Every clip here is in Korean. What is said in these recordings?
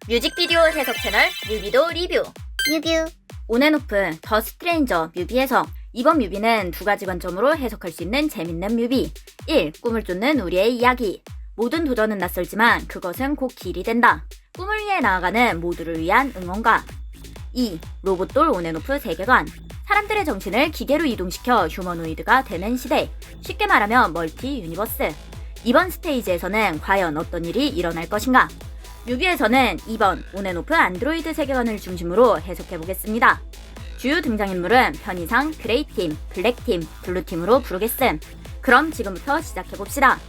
뮤직비디오 해석 채널 뮤비도 리뷰. 뮤뷰. 온앤오프 더 스트레인저 뮤비 해석. 이번 뮤비는 두 가지 관점으로 해석할 수 있는 재밌는 뮤비. 1. 꿈을 쫓는 우리의 이야기. 모든 도전은 낯설지만 그것은 곧 길이 된다. 꿈을 위해 나아가는 모두를 위한 응원가. 2. 로봇돌 온앤오프 세계관. 사람들의 정신을 기계로 이동시켜 휴머노이드가 되는 시대. 쉽게 말하면 멀티 유니버스. 이번 스테이지에서는 과연 어떤 일이 일어날 것인가? 뮤비에서는 2번 온앤오프 안드로이드 세계관을 중심으로 해석해보겠습니다. 주요 등장인물은 편의상 그레이팀, 블랙팀, 블루팀으로 부르겠음. 그럼 지금부터 시작해봅시다.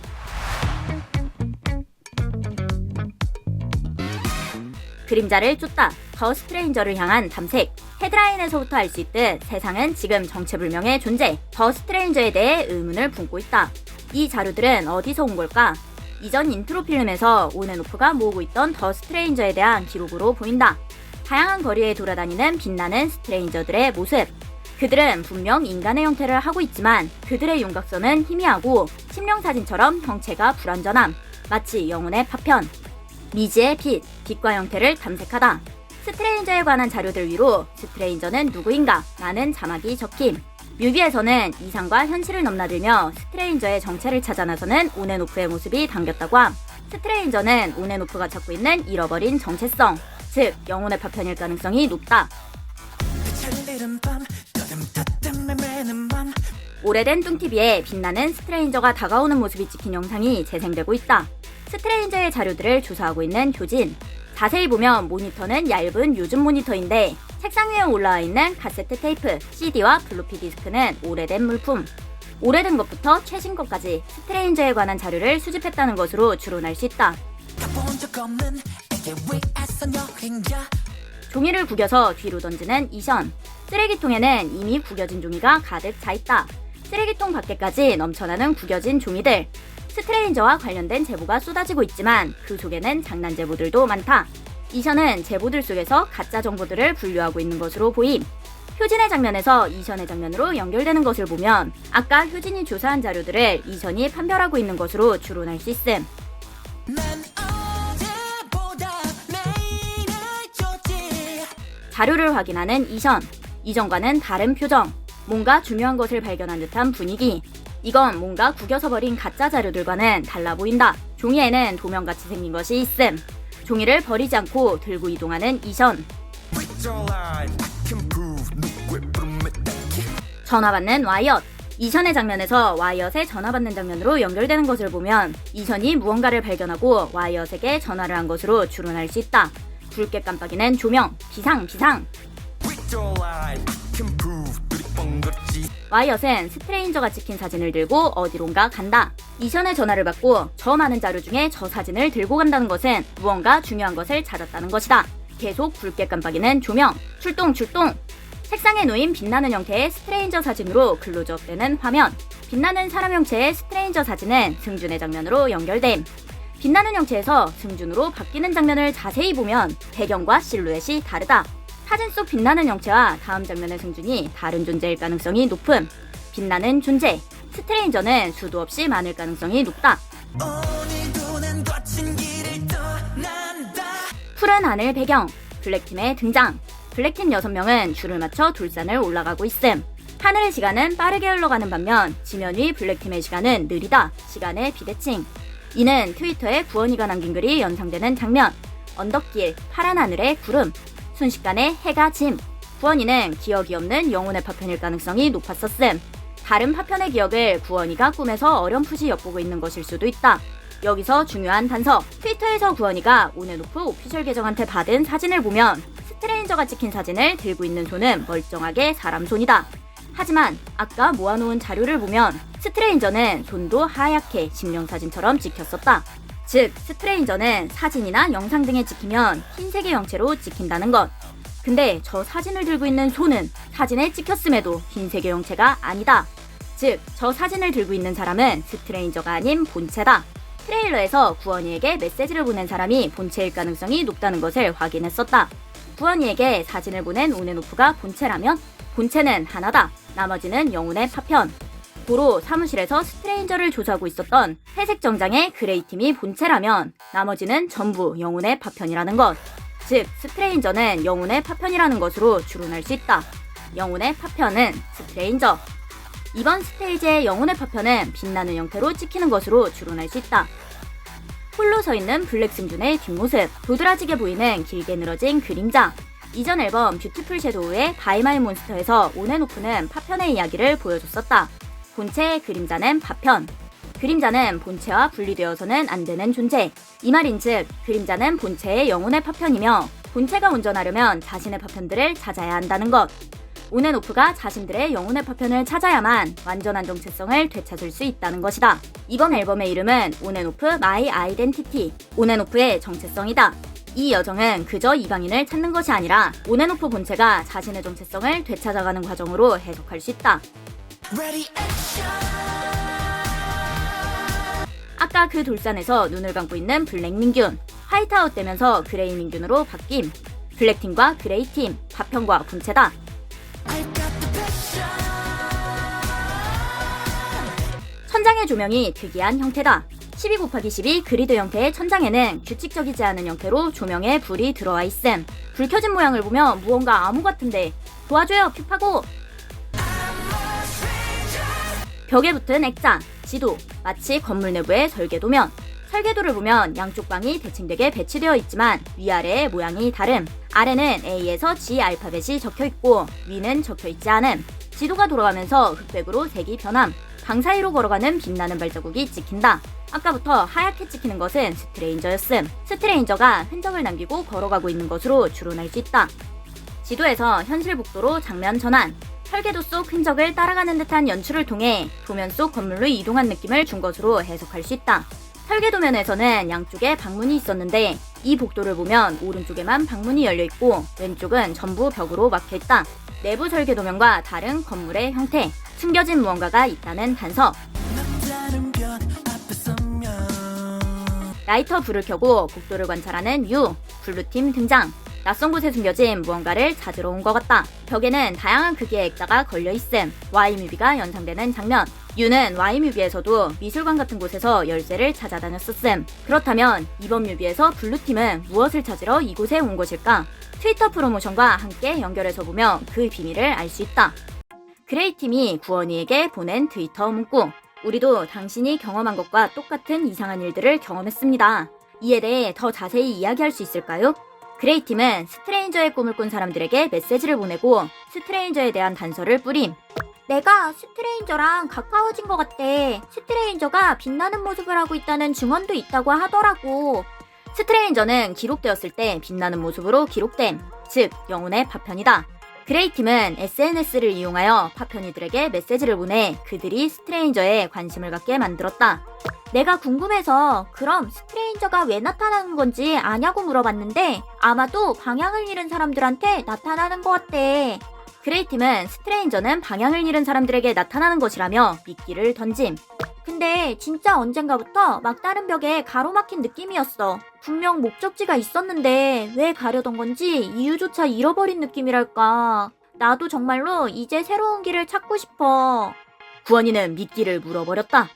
그림자를 쫓다, 더 스트레인저를 향한 탐색. 헤드라인에서부터 알 수 있듯 세상은 지금 정체불명의 존재, 더 스트레인저에 대해 의문을 품고 있다. 이 자료들은 어디서 온 걸까? 이전 인트로 필름에서 온앤오프가 모으고 있던 더 스트레인저에 대한 기록으로 보인다. 다양한 거리에 돌아다니는 빛나는 스트레인저들의 모습. 그들은 분명 인간의 형태를 하고 있지만 그들의 윤곽선은 희미하고 심령사진처럼 형체가 불완전함. 마치 영혼의 파편. 미지의 빛, 빛과 형태를 탐색하다. 스트레인저에 관한 자료들 위로 스트레인저는 누구인가? 라는 자막이 적힘. 뮤비에서는 이상과 현실을 넘나들며 스트레인저의 정체를 찾아 나서는 온앤오프의 모습이 담겼다고 함. 스트레인저는 온앤오프가 찾고 있는 잃어버린 정체성, 즉 영혼의 파편일 가능성이 높다. 오래된 뚱TV에 빛나는 스트레인저가 다가오는 모습이 찍힌 영상이 재생되고 있다. 스트레인저의 자료들을 조사하고 있는 효진. 자세히 보면 모니터는 얇은 요즘 모니터인데 책상 위에 올라와 있는 카세트 테이프, CD와 플로피 디스크는 오래된 물품. 오래된 것부터 최신 것까지 스트레인저에 관한 자료를 수집했다는 것으로 추론할 수 있다. 종이를 구겨서 뒤로 던지는 이션. 쓰레기통에는 이미 구겨진 종이가 가득 차있다. 쓰레기통 밖에까지 넘쳐나는 구겨진 종이들. 스트레인저와 관련된 제보가 쏟아지고 있지만 그 속에는 장난 제보들도 많다. 이션은 제보들 속에서 가짜 정보들을 분류하고 있는 것으로 보임. 효진의 장면에서 이션의 장면으로 연결되는 것을 보면 아까 효진이 조사한 자료들을 이션이 판별하고 있는 것으로 추론할 수 있음. 자료를 확인하는 이션. 이전과는 다른 표정. 뭔가 중요한 것을 발견한 듯한 분위기. 이건 뭔가 구겨서 버린 가짜 자료들과는 달라 보인다. 종이에는 도면같이 생긴 것이 있음. 종이를 버리지 않고 들고 이동하는 이션. 전화 받는 와이엇. 이션의 장면에서 와이엇의 전화 받는 장면으로 연결되는 것을 보면 이션이 무언가를 발견하고 와이엇에게 전화를 한 것으로 추론할 수 있다. 붉게 깜빡이는 조명. 비상. 와이엇은 스트레인저가 찍힌 사진을 들고 어디론가 간다. 이션의 전화를 받고 저 많은 자료 중에 저 사진을 들고 간다는 것은 무언가 중요한 것을 찾았다는 것이다. 계속 붉게 깜빡이는 조명. 출동. 책상에 놓인 빛나는 형태의 스트레인저 사진으로 클로즈업되는 화면. 빛나는 사람 형체의 스트레인저 사진은 승준의 장면으로 연결됨. 빛나는 형체에서 승준으로 바뀌는 장면을 자세히 보면 배경과 실루엣이 다르다. 사진 속 빛나는 형체와 다음 장면의 승준이 다른 존재일 가능성이 높음. 빛나는 존재. 스트레인저는 수도 없이 많을 가능성이 높다. 푸른 하늘 배경. 블랙팀의 등장. 블랙팀 6명은 줄을 맞춰 돌산을 올라가고 있음. 하늘의 시간은 빠르게 흘러가는 반면 지면 위 블랙팀의 시간은 느리다. 시간의 비대칭. 이는 트위터에 구원이가 남긴 글이 연상되는 장면. 언덕길, 파란 하늘의 구름. 순식간에 해가 짐. 구원이는 기억이 없는 영혼의 파편일 가능성이 높았었음. 다른 파편의 기억을 구원이가 꿈에서 어렴풋이 엿보고 있는 것일 수도 있다. 여기서 중요한 단서. 트위터에서 구원이가 온앤오프 오피셜 계정한테 받은 사진을 보면 스트레인저가 찍힌 사진을 들고 있는 손은 멀쩡하게 사람 손이다. 하지만 아까 모아놓은 자료를 보면 스트레인저는 손도 하얗게 심령사진처럼 찍혔었다. 즉, 스트레인저는 사진이나 영상 등에 찍히면 흰색의 형체로 찍힌다는 것. 근데 저 사진을 들고 있는 손은 사진에 찍혔음에도 흰색의 형체가 아니다. 즉, 저 사진을 들고 있는 사람은 스트레인저가 아닌 본체다. 트레일러에서 구원이에게 메시지를 보낸 사람이 본체일 가능성이 높다는 것을 확인했었다. 구원이에게 사진을 보낸 온앤오프가 본체라면 본체는 하나다. 나머지는 영혼의 파편. 고로 사무실에서 스트레인저를 조사하고 있었던 회색 정장의 그레이팀이 본체라면 나머지는 전부 영혼의 파편이라는 것. 즉 스트레인저는 영혼의 파편이라는 것으로 추론할 수 있다. 영혼의 파편은 스트레인저. 이번 스테이지의 영혼의 파편은 빛나는 형태로 찍히는 것으로 추론할 수 있다. 홀로 서 있는 블랙 승준의 뒷모습, 도드라지게 보이는 길게 늘어진 그림자. 이전 앨범 뷰티풀 섀도우의 바이 마이 몬스터에서 온앤오프는 파편의 이야기를 보여줬었다. 본체의 그림자는 파편. 그림자는 본체와 분리되어서는 안 되는 존재. 이 말인즉 그림자는 본체의 영혼의 파편이며 본체가 온전하려면 자신의 파편들을 찾아야 한다는 것. 온앤오프가 자신들의 영혼의 파편을 찾아야만 완전한 정체성을 되찾을 수 있다는 것이다. 이번 앨범의 이름은 온앤오프 마이 아이덴티티, 온앤오프의 정체성이다. 이 여정은 그저 이방인을 찾는 것이 아니라 온앤오프 본체가 자신의 정체성을 되찾아가는 과정으로 해석할 수 있다. 아까 그 돌산에서 눈을 감고 있는 블랙 민균, 화이트아웃 되면서 그레이 민균으로 바뀜. 블랙팀과 그레이팀, 파편과 본체다. 천장의 조명이 특이한 형태다. 12×12 그리드 형태의 천장에는 규칙적이지 않은 형태로 조명에 불이 들어와 있음. 불 켜진 모양을 보면 무언가 암호 같은데 도와줘요 퓨파고. 벽에 붙은 액자, 지도, 마치 건물 내부의 설계도면. 설계도를 보면 양쪽 방이 대칭되게 배치되어 있지만 위아래의 모양이 다름. 아래는 A에서 G 알파벳이 적혀있고 위는 적혀있지 않음. 지도가 돌아가면서 흑백으로 색이 변함. 방 사이로 걸어가는 빛나는 발자국이 찍힌다. 아까부터 하얗게 찍히는 것은 스트레인저였음. 스트레인저가 흔적을 남기고 걸어가고 있는 것으로 추론할 수 있다. 지도에서 현실 복도로 장면 전환. 설계도 속 흔적을 따라가는 듯한 연출을 통해 도면 속 건물로 이동한 느낌을 준 것으로 해석할 수 있다. 설계도면에서는 양쪽에 방문이 있었는데 이 복도를 보면 오른쪽에만 방문이 열려있고 왼쪽은 전부 벽으로 막혀있다. 내부 설계도면과 다른 건물의 형태, 숨겨진 무언가가 있다는 단서. 라이터 불을 켜고 복도를 관찰하는 유, 블루팀 등장. 낯선 곳에 숨겨진 무언가를 찾으러 온 것 같다. 벽에는 다양한 크기의 액자가 걸려있음. Y뮤비가 연상되는 장면. 유는 Y뮤비에서도 미술관 같은 곳에서 열쇠를 찾아다녔었음. 그렇다면 이번 뮤비에서 블루팀은 무엇을 찾으러 이곳에 온 것일까? 트위터 프로모션과 함께 연결해서 보면 그 비밀을 알 수 있다. 그레이팀이 구원이에게 보낸 트위터 문구. 우리도 당신이 경험한 것과 똑같은 이상한 일들을 경험했습니다. 이에 대해 더 자세히 이야기할 수 있을까요? 그레이팀은 스트레인저의 꿈을 꾼 사람들에게 메시지를 보내고 스트레인저에 대한 단서를 뿌림. 내가 스트레인저랑 가까워진 것 같대. 스트레인저가 빛나는 모습을 하고 있다는 증언도 있다고 하더라고. 스트레인저는 기록되었을 때 빛나는 모습으로 기록됨. 즉 영혼의 파편이다. 그레이팀은 SNS를 이용하여 파편이들에게 메시지를 보내 그들이 스트레인저에 관심을 갖게 만들었다. 내가 궁금해서 그럼 스트레인저가 왜 나타나는 건지 아냐고 물어봤는데 아마도 방향을 잃은 사람들한테 나타나는 것 같대. 그레이팀은 스트레인저는 방향을 잃은 사람들에게 나타나는 것이라며 미끼를 던짐. 근데 진짜 언젠가부터 막다른 벽에 가로막힌 느낌이었어. 분명 목적지가 있었는데 왜 가려던 건지 이유조차 잃어버린 느낌이랄까. 나도 정말로 이제 새로운 길을 찾고 싶어. 구원이는 미끼를 물어버렸다.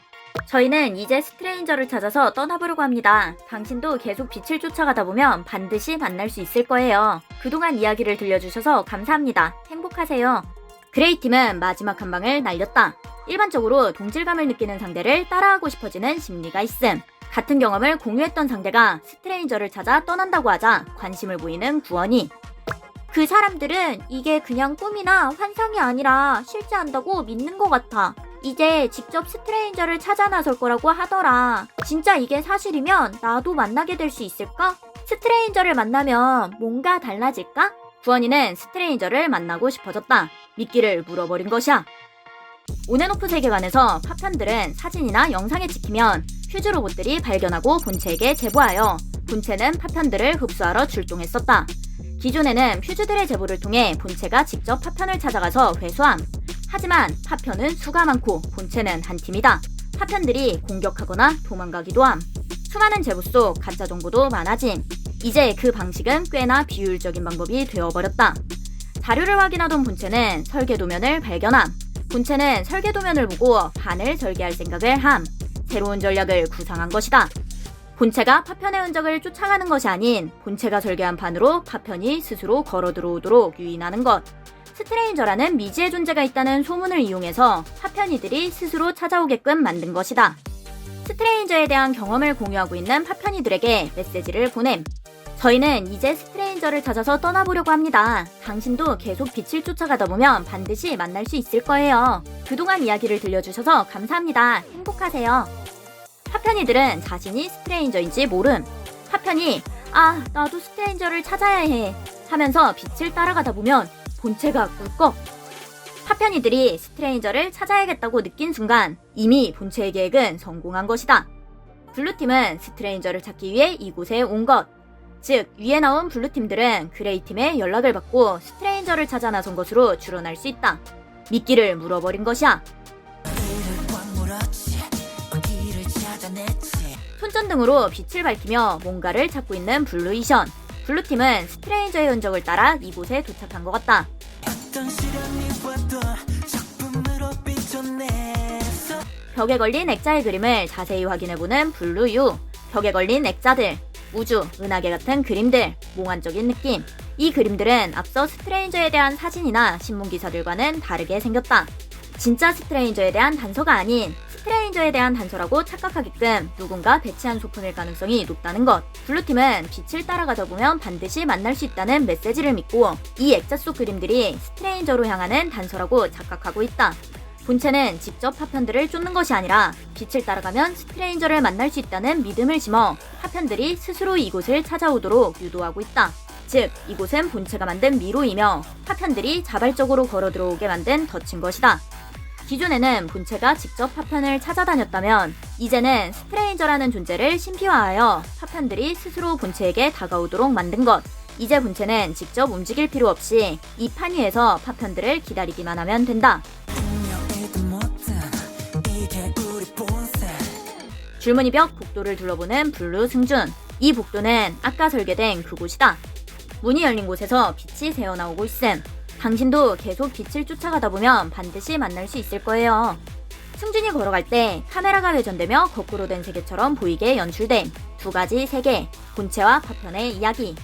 저희는 이제 스트레인저를 찾아서 떠나보려고 합니다. 당신도 계속 빛을 쫓아가다 보면 반드시 만날 수 있을 거예요. 그동안 이야기를 들려주셔서 감사합니다. 행복하세요. 그레이팀은 마지막 한 방을 날렸다. 일반적으로 동질감을 느끼는 상대를 따라하고 싶어지는 심리가 있음. 같은 경험을 공유했던 상대가 스트레인저를 찾아 떠난다고 하자 관심을 보이는 구원이. 그 사람들은 이게 그냥 꿈이나 환상이 아니라 실제 한다고 믿는 것 같아. 이제 직접 스트레인저를 찾아 나설 거라고 하더라. 진짜 이게 사실이면 나도 만나게 될 수 있을까? 스트레인저를 만나면 뭔가 달라질까? 구원이는 스트레인저를 만나고 싶어졌다. 미끼를 물어버린 것이야. 온앤오프 세계관에서 파편들은 사진이나 영상에 찍히면 퓨즈 로봇들이 발견하고 본체에게 제보하여 본체는 파편들을 흡수하러 출동했었다. 기존에는 퓨즈들의 제보를 통해 본체가 직접 파편을 찾아가서 회수함. 하지만 파편은 수가 많고 본체는 한 팀이다. 파편들이 공격하거나 도망가기도 함. 수많은 제보 속 가짜 정보도 많아짐. 이제 그 방식은 꽤나 비효율적인 방법이 되어버렸다. 자료를 확인하던 본체는 설계도면을 발견함. 본체는 설계도면을 보고 반을 설계할 생각을 함. 새로운 전략을 구상한 것이다. 본체가 파편의 흔적을 쫓아가는 것이 아닌 본체가 설계한 판으로 파편이 스스로 걸어 들어오도록 유인하는 것. 스트레인저라는 미지의 존재가 있다는 소문을 이용해서 파편이들이 스스로 찾아오게끔 만든 것이다. 스트레인저에 대한 경험을 공유하고 있는 파편이들에게 메시지를 보냄. 저희는 이제 스트레인저를 찾아서 떠나보려고 합니다. 당신도 계속 빛을 쫓아가다 보면 반드시 만날 수 있을 거예요. 그동안 이야기를 들려주셔서 감사합니다. 행복하세요. 파편이들은 자신이 스트레인저인지 모름. 파편이 나도 스트레인저를 찾아야 해 하면서 빛을 따라가다 보면 본체가 꿀꺽. 파편이들이 스트레인저를 찾아야겠다고 느낀 순간 이미 본체의 계획은 성공한 것이다. 블루팀은 스트레인저를 찾기 위해 이곳에 온 것. 즉, 위에 나온 블루팀들은 그레이팀의 연락을 받고 스트레인저를 찾아 나선 것으로 추론할 수 있다. 미끼를 물어버린 것이야. 손전등으로 빛을 밝히며 뭔가를 찾고 있는 블루이션. 블루팀은 스트레인저의 흔적을 따라 이곳에 도착한 것 같다. 벽에 걸린 액자의 그림을 자세히 확인해보는 블루유. 벽에 걸린 액자들, 우주, 은하계 같은 그림들, 몽환적인 느낌. 이 그림들은 앞서 스트레인저에 대한 사진이나 신문기사들과는 다르게 생겼다. 진짜 스트레인저에 대한 단서가 아닌 스트레인저에 대한 단서라고 착각하게끔 누군가 배치한 소품일 가능성이 높다는 것. 블루팀은 빛을 따라가다 보면 반드시 만날 수 있다는 메시지를 믿고 이 액자 속 그림들이 스트레인저로 향하는 단서라고 착각하고 있다. 본체는 직접 파편들을 쫓는 것이 아니라 빛을 따라가면 스트레인저를 만날 수 있다는 믿음을 심어 파편들이 스스로 이곳을 찾아오도록 유도하고 있다. 즉, 이곳은 본체가 만든 미로이며 파편들이 자발적으로 걸어 들어오게 만든 덫인 것이다. 기존에는 본체가 직접 파편을 찾아다녔다면 이제는 스트레인저라는 존재를 심피화하여 파편들이 스스로 본체에게 다가오도록 만든 것. 이제 본체는 직접 움직일 필요 없이 이 판 위에서 파편들을 기다리기만 하면 된다. 줄무늬벽 복도를 둘러보는 블루 승준. 이 복도는 아까 설계된 그곳이다. 문이 열린 곳에서 빛이 새어나오고 있음. 당신도 계속 빛을 쫓아가다 보면 반드시 만날 수 있을 거예요. 승준이 걸어갈 때 카메라가 회전되며 거꾸로 된 세계처럼 보이게 연출된 두 가지 세계, 본체와 파편의 이야기.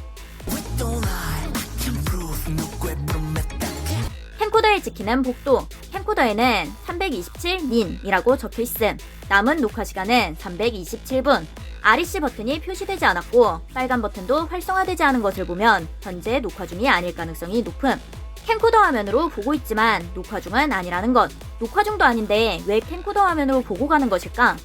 캠코더에 찍히는 복도. 캠코더에는 327민이라고 적혀있음. 남은 녹화 시간은 327분. REC 버튼이 표시되지 않았고 빨간 버튼도 활성화되지 않은 것을 보면 현재 녹화 중이 아닐 가능성이 높음. 캠코더 화면으로 보고 있지만 녹화 중은 아니라는 것. 녹화 중도 아닌데 왜 캠코더 화면으로 보고 가는 것일까?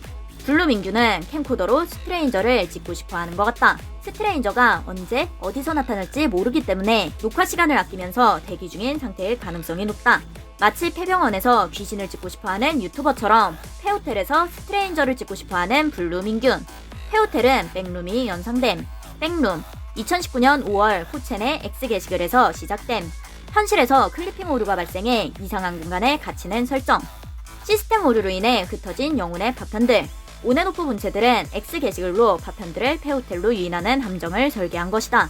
블루민규는 캠코더로 스트레인저를 찍고 싶어 하는 것 같다. 스트레인저가 언제 어디서 나타날지 모르기 때문에 녹화 시간을 아끼면서 대기 중인 상태일 가능성이 높다. 마치 폐병원에서 귀신을 찍고 싶어하는 유튜버처럼 폐호텔에서 스트레인저를 찍고 싶어하는 블루민균. 폐호텔은 백룸이 연상됨. 백룸 2019년 5월 호첸의 X 게시글에서 시작됨. 현실에서 클리핑 오류가 발생해 이상한 공간에 갇히는 설정. 시스템 오류로 인해 흩어진 영혼의 파편들. 온앤오프 본체들은 X 게시글로 파편들을 폐호텔로 유인하는 함정을 설계한 것이다.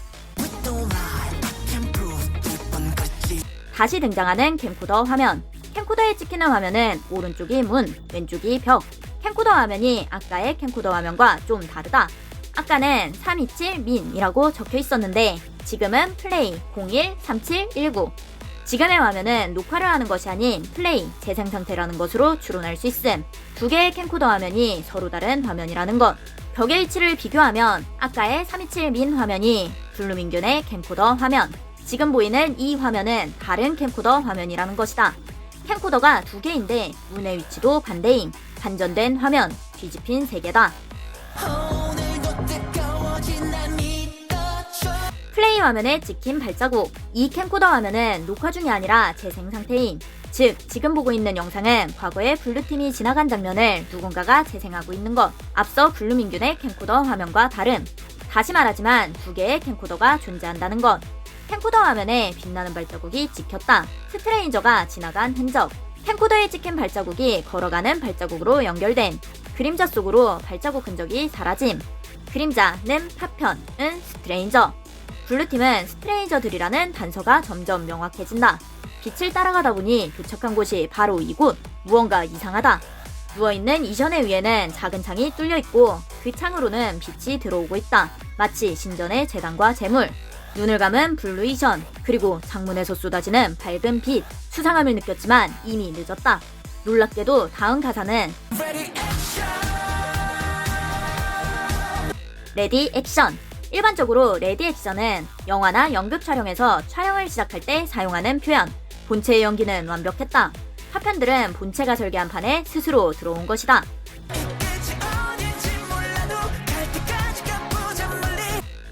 다시 등장하는 캠코더 화면. 캠코더에 찍히는 화면은 오른쪽이 문, 왼쪽이 벽. 캠코더 화면이 아까의 캠코더 화면과 좀 다르다. 아까는 327민이라고 적혀 있었는데 지금은 플레이 013719. 지금의 화면은 녹화를 하는 것이 아닌 플레이, 재생 상태라는 것으로 추론할 수 있음. 두 개의 캠코더 화면이 서로 다른 화면이라는 것. 벽의 위치를 비교하면 아까의 327민 화면이 블루민균의 캠코더 화면. 지금 보이는 이 화면은 다른 캠코더 화면이라는 것이다. 캠코더가 두 개인데 문의 위치도 반대임. 반전된 화면, 뒤집힌 세계다. 플레이 화면에 찍힌 발자국. 이 캠코더 화면은 녹화 중이 아니라 재생 상태임. 즉, 지금 보고 있는 영상은 과거에 블루팀이 지나간 장면을 누군가가 재생하고 있는 것. 앞서 블루민균의 캠코더 화면과 다름. 다시 말하지만 두 개의 캠코더가 존재한다는 것. 캠코더 화면에 빛나는 발자국이 찍혔다. 스트레인저가 지나간 흔적. 캠코더에 찍힌 발자국이 걸어가는 발자국으로 연결된. 그림자 속으로 발자국 흔적이 사라짐. 그림자는 파편은 스트레인저. 블루팀은 스트레인저들이라는 단서가 점점 명확해진다. 빛을 따라가다 보니 도착한 곳이 바로 이곳. 무언가 이상하다. 누워있는 이션의 위에는 작은 창이 뚫려있고 그 창으로는 빛이 들어오고 있다. 마치 신전의 제단과 제물. 눈을 감은 블루 이션, 그리고 창문에서 쏟아지는 밝은 빛. 수상함을 느꼈지만 이미 늦었다. 놀랍게도 다음 가사는 레디 액션. 일반적으로 레디 액션은 영화나 연극 촬영에서 촬영을 시작할 때 사용하는 표현. 본체의 연기는 완벽했다. 파편들은 본체가 설계한 판에 스스로 들어온 것이다.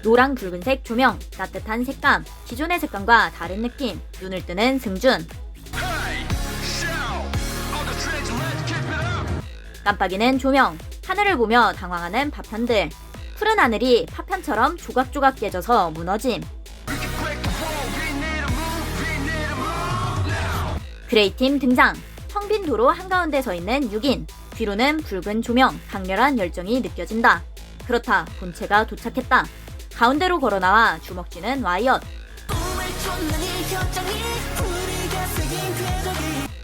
노랑 붉은색 조명, 따뜻한 색감, 기존의 색감과 다른 느낌, 눈을 뜨는 승준. 깜빡이는 조명, 하늘을 보며 당황하는 파편들. 푸른 하늘이 파편처럼 조각조각 깨져서 무너짐. 그레이팀 등장. 텅 빈 도로 한가운데 서 있는 6인. 뒤로는 붉은 조명, 강렬한 열정이 느껴진다. 그렇다, 본체가 도착했다. 가운데로 걸어나와 주먹 쥐는 와이엇.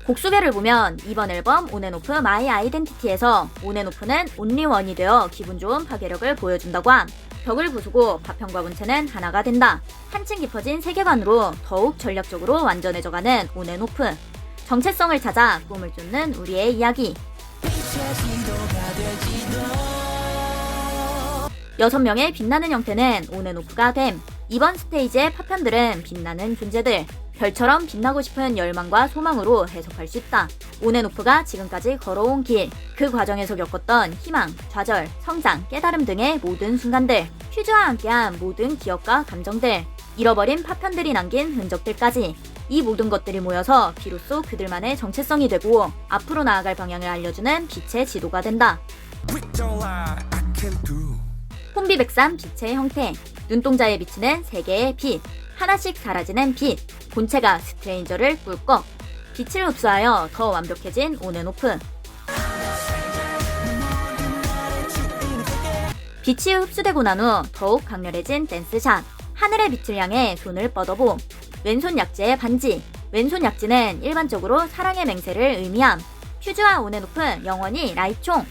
곡 소개를 보면 이번 앨범 온앤오프 마이 아이덴티티에서 온앤오프는 온리원이 되어 기분 좋은 파괴력을 보여준다고 함. 벽을 부수고 파편과 본체는 하나가 된다. 한층 깊어진 세계관으로 더욱 전략적으로 완전해져가는 온앤오프. 정체성을 찾아 꿈을 쫓는 우리의 이야기. 6명의 빛나는 형태는 온앤오프가 됨. 이번 스테이지의 파편들은 빛나는 존재들. 별처럼 빛나고 싶은 열망과 소망으로 해석할 수 있다. 온앤오프가 지금까지 걸어온 길, 그 과정에서 겪었던 희망, 좌절, 성장, 깨달음 등의 모든 순간들, 퓨즈와 함께한 모든 기억과 감정들, 잃어버린 파편들이 남긴 흔적들까지, 이 모든 것들이 모여서 비로소 그들만의 정체성이 되고 앞으로 나아갈 방향을 알려주는 빛의 지도가 된다. 혼비백산 빛의 형태, 눈동자에 비치는 3개의 빛, 하나씩 사라지는 빛, 본체가 스트레인저를 꿀꺽, 빛을 흡수하여 더 완벽해진 온앤오프. 빛이 흡수되고 난 후 더욱 강렬해진 댄스샷, 하늘의 빛을 향해 손을 뻗어보, 왼손 약지의 반지, 왼손 약지는 일반적으로 사랑의 맹세를 의미함. 퓨즈와 온앤오프 영원히 라이총.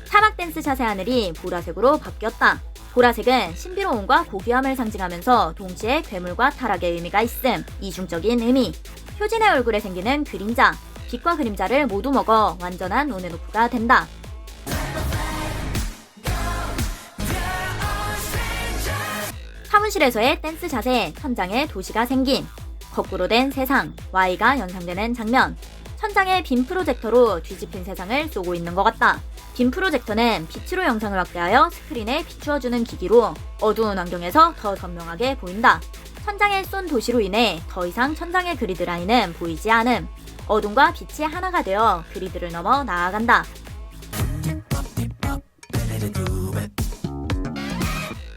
사막 댄스샷의 하늘이 보라색으로 바뀌었다. 보라색은 신비로움과 고귀함을 상징하면서 동시에 괴물과 타락의 의미가 있음. 이중적인 의미. 효진의 얼굴에 생기는 그림자, 빛과 그림자를 모두 먹어 완전한 온앤오프가 된다. 사무실에서의 댄스샷에 천장에 도시가 생김. 거꾸로 된 세상, Y가 연상되는 장면. 천장에 빔 프로젝터로 뒤집힌 세상을 쏘고 있는 것 같다. 빔 프로젝터는 빛으로 영상을 확대하여 스크린에 비추어주는 기기로 어두운 환경에서 더 선명하게 보인다. 천장에 쏜 도시로 인해 더 이상 천장의 그리드 라인은 보이지 않음. 어둠과 빛이 하나가 되어 그리드를 넘어 나아간다.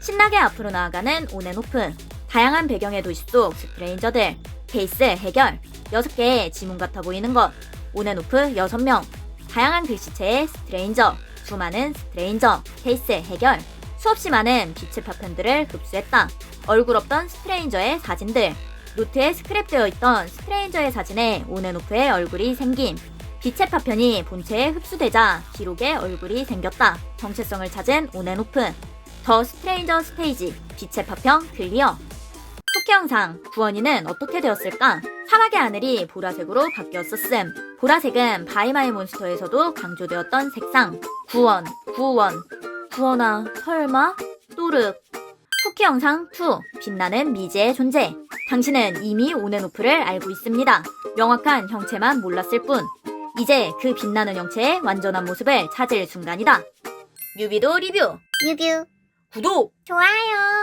신나게 앞으로 나아가는 온앤오프. 다양한 배경의 도시 속 스트레인저들. 케이스 해결. 6개의 지문 같아 보이는 것. 온앤오프 6명. 다양한 글씨체의 스트레인저. 수많은 스트레인저. 케이스 해결. 수없이 많은 빛의 파편들을 흡수했다. 얼굴 없던 스트레인저의 사진들. 노트에 스크랩되어 있던 스트레인저의 사진에 온앤오프의 얼굴이 생김. 빛의 파편이 본체에 흡수되자 기록의 얼굴이 생겼다. 정체성을 찾은 온앤오프. 더 스트레인저 스테이지. 빛의 파편 클리어. 쿠키 영상, 구원이는 어떻게 되었을까? 사막의 하늘이 보라색으로 바뀌었었음. 보라색은 바이마이 몬스터에서도 강조되었던 색상. 구원아, 설마? 또르. 쿠키 영상 2. 빛나는 미지의 존재. 당신은 이미 온앤오프를 알고 있습니다. 명확한 형체만 몰랐을 뿐. 이제 그 빛나는 형체의 완전한 모습을 찾을 순간이다. 뮤비도 리뷰. 뮤뷰. 구독! 좋아요.